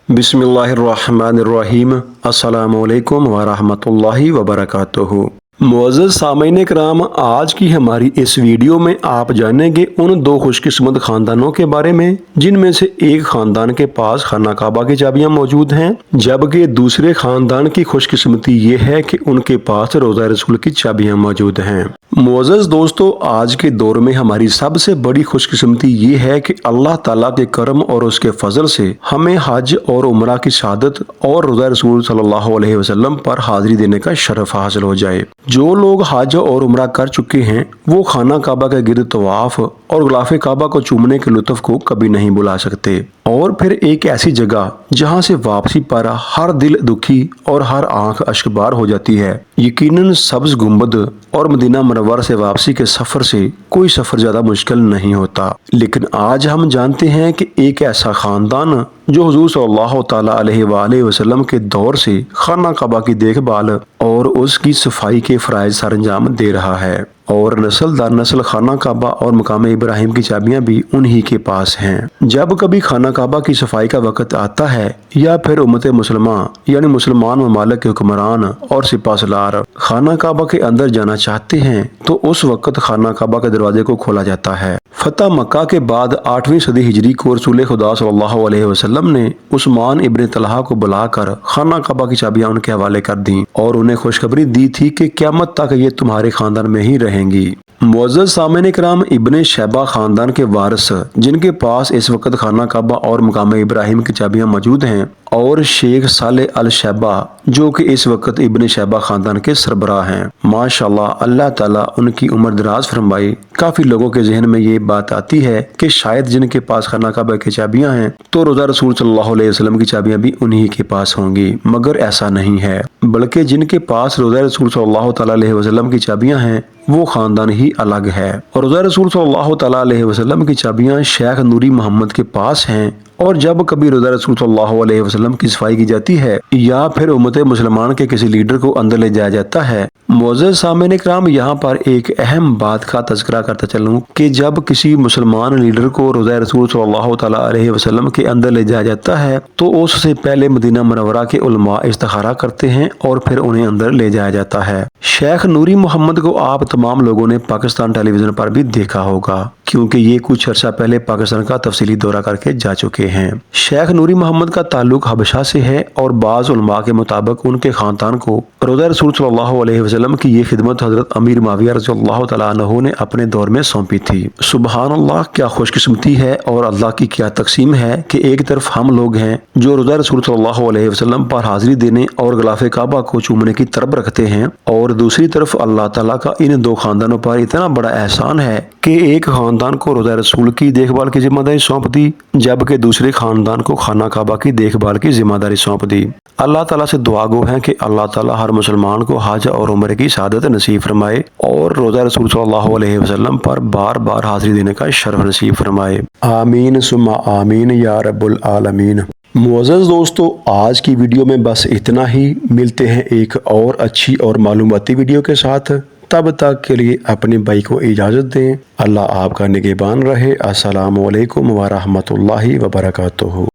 बिस्मिल्लाहिर्रहमानिर्रहीम। अस्सलामुअलैकुम वरहमतुल्लाहि वबरकातुहू। मुअज़्ज़ज़ सामईन किराम, आज की हमारी इस वीडियो में आप जानेंगे उन दो खुशकिस्मत ख़ानदानों के बारे में जिनमें से एक ख़ानदान के पास खाना काबा की चाबियाँ मौजूद हैं, जबकि दूसरे ख़ानदान की खुशकिस्मती ये है कि उनके पास रोज़ा रसूल की चाबियाँ मौजूद हैं। मुअज़्ज़ज़ दोस्तों, आज के दौर में हमारी सबसे बड़ी खुशकिस्मती ये है कि अल्लाह ताला के करम और उसके फजल से हमें हज और उम्रा की शहादत और रोज़ा रसूल सल्लल्लाहु अलैहि वसल्लम पर हाजिरी देने का शरफ हासिल हो जाए। जो लोग हज और उम्रा कर चुके हैं वो खाना काबा के गिर्द तवाफ और ग़िलाफ़े काबा को चूमने के लुत्फ़ को कभी नहीं भुला सकते। और फिर एक ऐसी जगह जहां से वापसी पर हर दिल दुखी और हर आंख अश्कबार हो जाती है, यकीनन सब्ज़ गुंबद और मदीना मुनव्वर से वापसी के सफ़र से कोई सफ़र ज़्यादा मुश्किल नहीं होता। लेकिन आज हम जानते हैं कि एक ऐसा ख़ानदान जो हुज़ूर सल्लल्लाहु तआला अलैहि वसल्लम के दौर से खाना काबा की देखभाल और उसकी सफाई के फ़राइज़ सरअंजाम दे रहा है, और नस्ल दर नस्ल खाना काबा और मकाम इब्राहिम की चाबियां भी उन्हीं के पास हैं। जब कभी खाना काबा की सफाई का वक्त आता है या फिर उम्मत मुसलमा यानी मुसलमान ममालिक के हुक्मरान और सिपासलार खाना काबा के अंदर जाना चाहते हैं तो उस वक्त खाना काबा के दरवाजे को खोला जाता है। फतह मक्का के बाद 8वीं सदी हिजरी को रसूल खुदा सल्लल्लाहु अलैहि वसल्लम ने उस्मान इब्न तलहा को बुलाकर खाना काबा की चाबियां उनके हवाले कर दी और उन्हें खुशखबरी दी थी कि क़यामत तक ये तुम्हारे खानदान में ही रहेंगी। मुअज़्ज़ज़ सामईन किराम, इब्न शैबा खानदान के वारिस जिनके पास इस वक्त खाना काबा और मकाम इब्राहिम की चाबियां मौजूद हैं, और शेख सालेह अल शैबा जो कि इस वक्त इब्न शैबा खानदान के सरबराह हैं, माशाल्लाह अल्लाह ताला उनकी उम्र दराज फरमाए। काफ़ी लोगों के जहन में ये बात आती है कि शायद जिनके पास खाना काबा की चाबियां हैं तो रोज़ा रसूल सल्लल्लाहु अलैहि वसल्लम की चाबियां भी उन्हीं के पास होंगी, मगर ऐसा नहीं है। बल्कि जिनके पास रोज़ा रसूल सल्लल्लाहु तआला अलैहि वसल्लम की चाबियां हैं वो खानदान ही अलग है। और रोज़ा रसूल सल्लल्लाहु तआला अलैहि वसल्लम की चाबियां शेख नूरी मोहम्मद के पास हैं, और जब कभी रोज़ा रसूल सल्लल्लाहु अलैहि वसल्लम की सफाई की जाती है या फिर उम्मत मुसलमान के किसी लीडर को अंदर ले जाया जाता है, मुअज़्ज़ज़ सामईन किराम, यहाँ पर एक अहम बात का तज़किरा करता चलूँ कि जब किसी मुसलमान लीडर को रोज़ा रसूल सल्लल्लाहु तआला अलैहि वसल्लम के अंदर ले जाया जाता है तो उससे पहले मदीना मुनव्वरा के उलमा इस्तिखारा करते हैं और फिर उन्हें अंदर ले जाया जाता है। शेख नूरी मोहम्मद को आप तमाम लोगों ने पाकिस्तान टेलीविज़न पर भी देखा होगा, क्योंकि ये कुछ अर्सा पहले पाकिस्तान का तफसीली दौरा करके जा चुके हैं। शेख नूरी मोहम्मद का ताल्लुक हबशा से है और बाज़ उलमा के मुताबिक उनके खानदान को रोज़ा रसूल सल्लल्लाहु अलैहि वसल्लम की ये खिदमत हज़रत अमीर माविया रज़ियल्लाहु तआला अन्हु ने अपने दौर में सौंपी थी। सुबहान अल्लाह, क्या खुशकिस्मती है और अल्लाह की क्या तकसीम है कि एक तरफ हम लोग हैं जो रोज़ा रसूल सल्लल्लाहु अलैहि वसल्लम पर हाजिरी देने और ग़िलाफ़े काबा को चूमने की तरब रखते हैं, और दूसरी तरफ अल्लाह ताला का इन दो खानदानों पर इतना बड़ा एहसान है कि एक खानदान को रोज़ा रसूल की देखभाल की जिम्मेदारी सौंप दी, जबकि दूसरे खानदान को खाना काबा की देखभाल की जिम्मेदारी सौंप दी। अल्लाह ताला से दुआ गो है कि अल्लाह ताला हर मुसलमान को हज और उम्र की शहादत नसीब फरमाए और रोज़ा रसूल सल्लल्लाहु अलैहि वसल्लम पर बार बार हाजिरी देने का शरफ नसीब फरमाए। आमीन सुम्मा आमीन या रब्बुल आलमीन। मुअज़्ज़ज़ दोस्तों, आज की वीडियो में बस इतना ही। मिलते हैं एक और अच्छी और मालूमाती वीडियो के साथ। तब तक के लिए अपने भाई को इजाज़त दें। अल्लाह आपका निगहबान रहे। अस्सलामु अलैकुम व रहमतुल्लाहि व बरकातुहू।